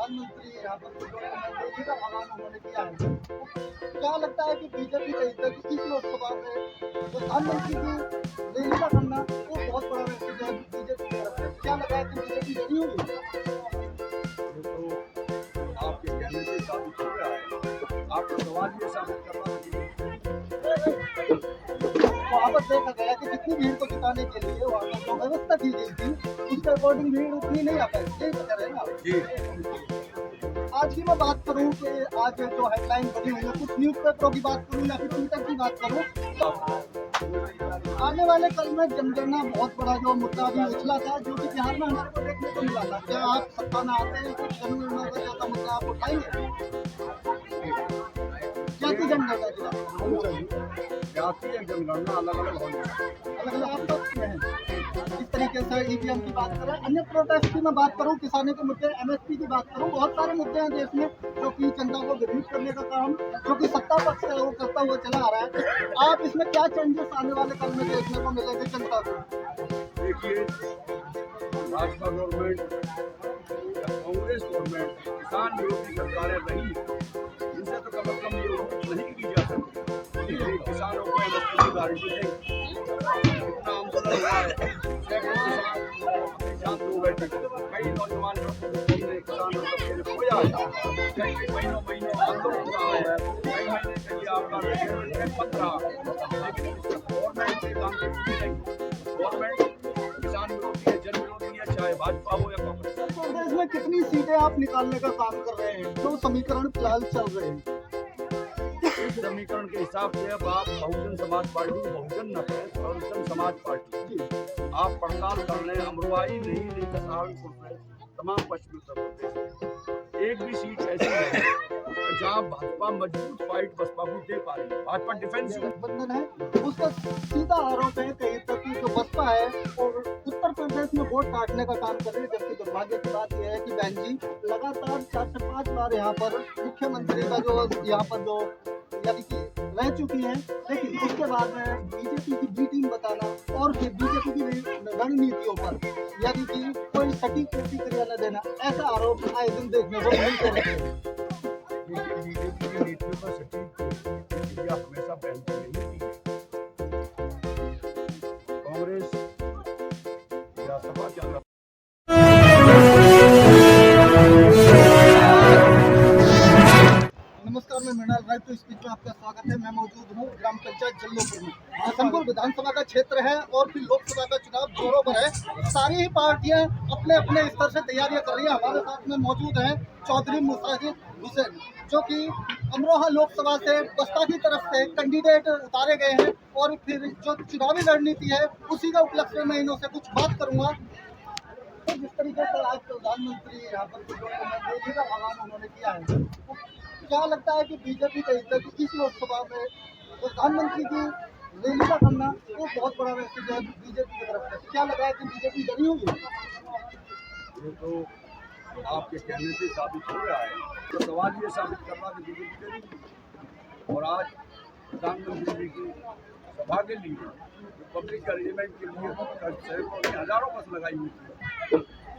प्रधानमंत्री यहाँ पर दिल्ली का आह्वान उन्होंने किया है। क्या लगता है कि बीजेपी का इस लोकसभा में प्रधानमंत्री की रैली का करना वो बहुत बड़ा मैसेज है बीजेपी की तरफ से। क्या लगा है कि बीजेपी रेडी होगी? ये तो आपके कहने से साबित हो रहा है। आपका सवाल ये साबित कर रहा है वहाँ पर देखा गया कि जितनी भीड़ को जुटाने के लिए वहाँ पर जो व्यवस्था की गई थी उसके अकॉर्डिंग भीड़ उतनी नहीं आ पाई। यही तो कह रहे हैं ना जी। आज की मैं बात करूँ कि आज जो हेडलाइन बनी हुई है, कुछ न्यूज़पेपरों की बात करूँ या फिर ट्विटर की बात करूँ, आने वाले कल में जनगणना बहुत बड़ा जो मुद्दा भी उछला था, जो कि बिहार में हमारे को देखने को मिला था। क्या आप सत्ता में आते हैं तो जनगणना का जैसा मुद्दा आप उठाएंगे? जाति जनगणना की बात करूँ, जातीय जनगणना अलग अलग होनी चाहिए। अलग अलग आप पक्ष में हैं। इस तरीके से ईवीएम की बात करें, अन्य प्रोटेस्ट की मैं बात करूं, किसानों के मुद्दे, एमएसपी की बात करूं, बहुत सारे मुद्दे हैं देश में जो कि जनता को विभ्रांत करने का काम जो कि सत्ता पक्ष है वो करता हुआ चला आ रहा है। आप इसमें क्या चेंजेस आने वाले कल में देखने को मिलेंगे जनता को? देखिए, भाजपा गवर्नमेंट या कांग्रेस गवर्नमेंट किसान विरोधी सरकारें रही, इनसे तो कम से कम ये उम्मीद नहीं की जा सकती कि किसानों को एमएसपी की गारंटी देंगे। इतना आंदोलन हुआ है, सैकड़ों किसान जान दो बैठे, कई नौजवान ने किसानों का खेल खोया है, कई महीनों आंदोलन रहा है, कई महीने के लिए आपका रेगुलेटरी बंद रहा, लेकिन गवर्नमेंट के काम करती नहीं। गवर्नमेंट किसान विरोधी है, जन विरोधी है, चाहे भाजपा हो या कांग्रेस। प्रदेश में कितनी सीटें आप निकालने का काम कर रहे हैं? जो समीकरण फिलहाल चल रहे हैं, इस समीकरण के हिसाब से अब आप बहुजन समाज पार्टी बहुजन न है, बहुजन समाज पार्टी आप पड़ताल कर रहे हैं। अमरुआई नहीं सहारनपुर में, तमाम पश्चिमी उत्तर प्रदेश में एक भी सीट ऐसी है जहाँ भाजपा मजबूत फाइट बसपा को दे पा रही है। भाजपा डिफेंस गठबंधन है, उसका सीधा आरोप है कहीं तक कि जो बसपा है और उत्तर प्रदेश में वोट काटने का काम कर रही है। जबकि दुर्भाग्य की बात यह है कि बहन जी लगातार 4 से 5 बार यहाँ पर मुख्यमंत्री का जो यहाँ पर जो यानी कि रह चुकी है, लेकिन उसके बाद में बीजेपी की बी टीम बताना और फिर बीजेपी की रणनीतियों पर यानी कि कोई सटीक प्रतिक्रिया न देना, ऐसा आरोप आए दिन देखने को मिलते रहते हैं। बीजेपी की नीतियों पर सटीक प्रतिक्रिया हमेशा पहनती नहीं दी कांग्रेस या सपा के अंदर। नमस्कार, मैं मृणाल राय टू स्पीच में आपका स्वागत है। मैं मौजूद हूँ ग्राम पंचायत जल्लोपुर में। हसनपुर विधानसभा का क्षेत्र है और फिर लोकसभा का चुनाव जोरों पर है। सारी ही पार्टियां अपने अपने स्तर से तैयारियां कर रही है। हमारे साथ में मौजूद हैं चौधरी मुसाहिद हुसैन, जो कि अमरोहा लोकसभा से बसपा की तरफ से कैंडिडेट उतारे गए हैं और फिर जो चुनावी रणनीति है उसी का उपलक्ष्य में मैं इन्हों से कुछ बात करूँगा। तो जिस तरीके से आज प्रधानमंत्री यहाँ पर दिल्ली का आह्वान उन्होंने किया है, क्या लगता है कि बीजेपी का इस लोकसभा में प्रधानमंत्री की रैली का करना वो बहुत बड़ा मैसेज है बीजेपी की तरफ से। क्या लगा है कि बीजेपी डरी होगी? ये तो आपके कहने से साबित हो रहा है। तो सवाल ये साबित कर रहा है कि बीजेपी करेगी। और आज प्रधानमंत्री जी की सभा के लिए पब्लिक अरेंजमेंट के लिए हजारों बस लगाई हुई थी।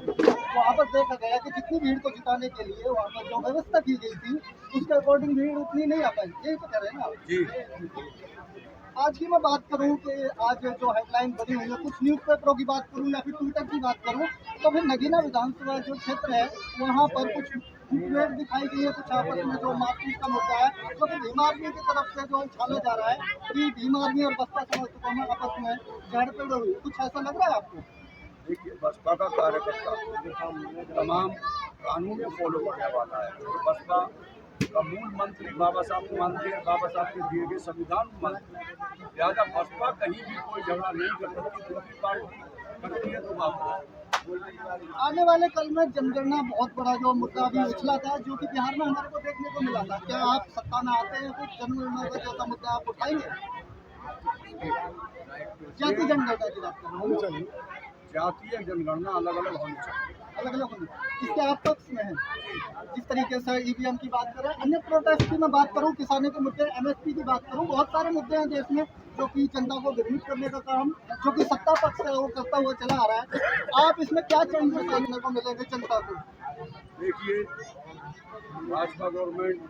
वहाँ पर देखा गया कि जितनी भीड़ को जुटाने के लिए वहाँ पर जो व्यवस्था की गई थी उसके अकॉर्डिंग भीड़ उतनी नहीं आ पाई। यही तो कह रहे हैं ना जी। आज की मैं बात करूं कि आज जो हेडलाइन बनी हुई है, कुछ न्यूज़पेपरों की बात करूं या फिर ट्विटर की बात करूं, तो फिर नगीना विधानसभा जो क्षेत्र है वहां पर कुछ मुठभेड़ दिखाई गई है, कुछ आपस में जो मारपीट का मुद्दा है, तो फिर भीम आर्मी की तरफ से जो उछाला जा रहा है कि भीम आर्मी और बसपा समर्थकों में आपस में झड़पें हुई, कुछ ऐसा लग रहा है आपको? देखिए, बसपा का कार्यकर्ता तमाम कानून फॉलो करने वाला है। तो बसपा का मूल मंत्री बाबा साहब को मानते हैं, बाबा साहब के दिए गए संविधान को मानते हैं। लिहाजा बसपा कहीं भी कोई झगड़ा नहीं कर सकती। दूसरी पार्टी करती है तो बात। आने वाले कल में जनगणना बहुत बड़ा जो मुद्दा भी उछला था, जो कि बिहार में हमारे को देखने को मिला था। क्या आप सत्ता में आते हैं तो जनगणना का जैसा मुद्दा आप उठाएंगे? जाति जनगणना की बात होनी चाहिए। जातीय जनगणना अलग अलग होनी चाहिए। अलग अलग होनी, इसके आप पक्ष में हैं। जिस तरीके से ईवीएम की बात करें, अन्य प्रोटेस्ट की मैं बात करूं, किसानों के मुद्दे, एमएसपी की बात करूं, बहुत सारे मुद्दे हैं देश में जो कि जनता को विभ्रांत करने का काम जो कि सत्ता पक्ष है वो करता हुआ चला आ रहा है। आप इसमें क्या चेंजेस देखने को मिलेंगे जनता को? देखिए, भाजपा गवर्नमेंट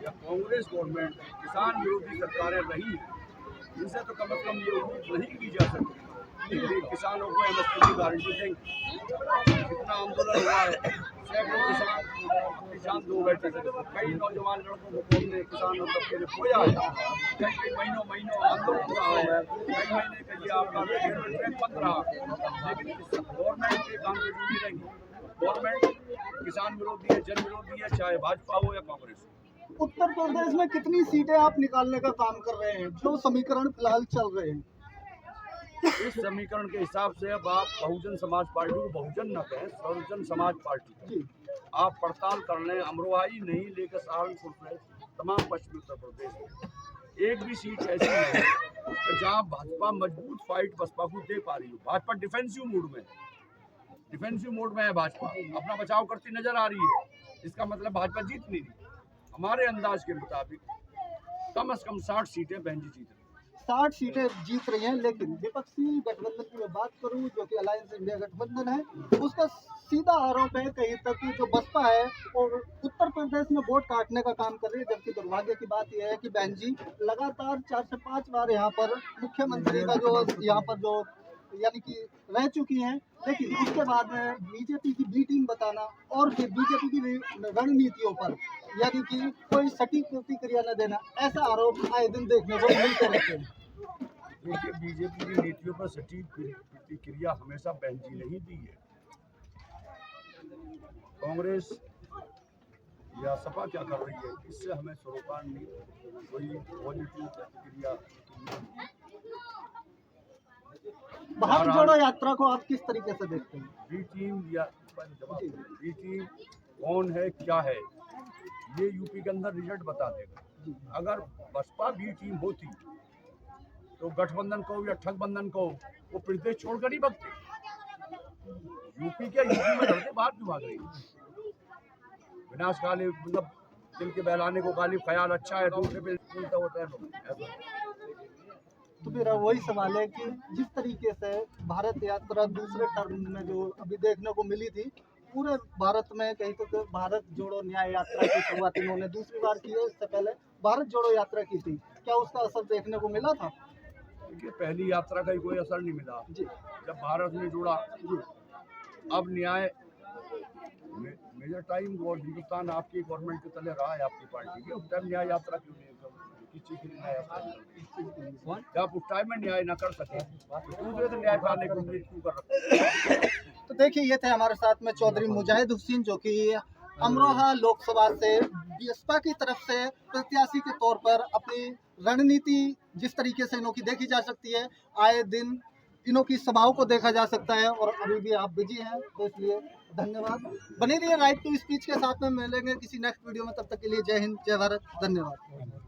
या कांग्रेस गवर्नमेंट किसान विरोधी सरकारें रही, इनसे तो कम से कम ये उम्मीद नहीं की जा सकती कि किसानों को एमएसपी की गारंटी देंगे। जितना आंदोलन हुआ है, सैकड़ों किसान अपनी जान दो बैठे थे। कई नौजवान लड़कों को कौम ने किसानों तबके ने खोया है। कई महीनों आंदोलन रहा है। कई महीने के लिए आपका रेलवे ट्रैक बंद रहा, लेकिन गवर्नमेंट के काम पे जुड़ी रही। गवर्नमेंट किसान विरोधी है, जन विरोधी है, चाहे भाजपा हो या कांग्रेस हो। उत्तर प्रदेश में कितनी सीटें आप निकालने का काम कर रहे हैं, जो समीकरण फिलहाल चल रहे हैं? इस समीकरण के हिसाब से अब आप बहुजन समाज पार्टी को बहुजन न कहें, सर्वजन समाज पार्टी जी। आप पड़ताल कर लें। अमरोहा ही नहीं लेकर सहारनपुर से तमाम पश्चिमी उत्तर प्रदेश में एक भी सीट ऐसी नहीं है जहां भाजपा मजबूत फाइट बसपा को दे पा रही हो। भाजपा डिफेंसिव मोड में है। भाजपा अपना बचाव करती नजर आ रही है। इसका मतलब भाजपा जीत नहीं रही। हमारे अंदाज के मुताबिक कम से कम 60 सीटें बहन जी जीत रही। 60 सीटें जीत रही हैं, लेकिन विपक्षी गठबंधन की मैं बात करूं, जो कि अलायंस इंडिया गठबंधन है, उसका सीधा आरोप है कहीं तक कि जो बसपा है वो उत्तर प्रदेश में वोट काटने का काम कर रही है। जबकि दुर्भाग्य की बात यह है कि बहन जी लगातार 4 से 5 बार यहाँ पर मुख्यमंत्री का जो यहाँ पर जो यानी कि रह चुकी हैं, लेकिन उसके बाद में बीजेपी की बी टीम बताना और फिर बीजेपी की रणनीतियों पर यानी कि कोई सटीक प्रतिक्रिया न देना, ऐसा आरोप आए दिन देखने को मिलते रहते हैं। देखिए, बीजेपी की नीतियों पर सटीक प्रतिक्रिया हमेशा बहन जी ने ही दी है। कांग्रेस या सपा क्या कर रही है, इससे हमें सरोकार नहीं कोई पॉजिटिव प्रतिक्रिया। भारत जोड़ो यात्रा को आप किस तरीके से देखते हैं? बी टीम कौन है, क्या है, ये यूपी के अंदर रिजल्ट बता देगा। अगर बसपा बी टीम होती तो गठबंधन को या ठगबंधन को वो प्रदेश छोड़कर ही भगते। यूपी में लड़ते बाहर क्यों भाग रही? विनाश काले मतलब दिल के बहलाने को गालिब ख्याल अच्छा है, दूसरे पे होता है। तो मेरा वही सवाल है कि जिस तरीके से भारत यात्रा दूसरे टर्म में जो अभी देखने को मिली थी, पूरे भारत में कहीं तो भारत जोड़ो न्याय यात्रा की शुरुआत इन्होंने दूसरी बार की है। इससे पहले भारत जोड़ो यात्रा की थी, क्या उसका असर देखने को मिला था? देखिए, पहली यात्रा का ही कोई असर नहीं मिला जी। जब भारत ने जुड़ा जी। अब न्याय मेजर टाइम और हिंदुस्तान आपकी गवर्नमेंट के तले रहा है, आपकी पार्टी की। उस टाइम न्याय यात्रा क्यों नहीं? किस चीज की न्याय यात्रा? जब उस टाइम में न्याय न कर सके तो दूसरे से न्याय पाने की उम्मीद क्यों कर रहे? तो देखिए, ये थे हमारे साथ में चौधरी मुजाहिद हुसैन, जो कि अमरोहा लोकसभा से बसपा की तरफ से प्रत्याशी के तौर पर अपनी रणनीति जिस तरीके से इनों की देखी जा सकती है, आए दिन इनों की सभाओं को देखा जा सकता है। और अभी भी आप बिजी हैं, तो इसलिए धन्यवाद। बने रहिए राइट टू स्पीच के साथ में। मिलेंगे किसी नेक्स्ट वीडियो में, तब तक के लिए जय हिंद, जय भारत, धन्यवाद।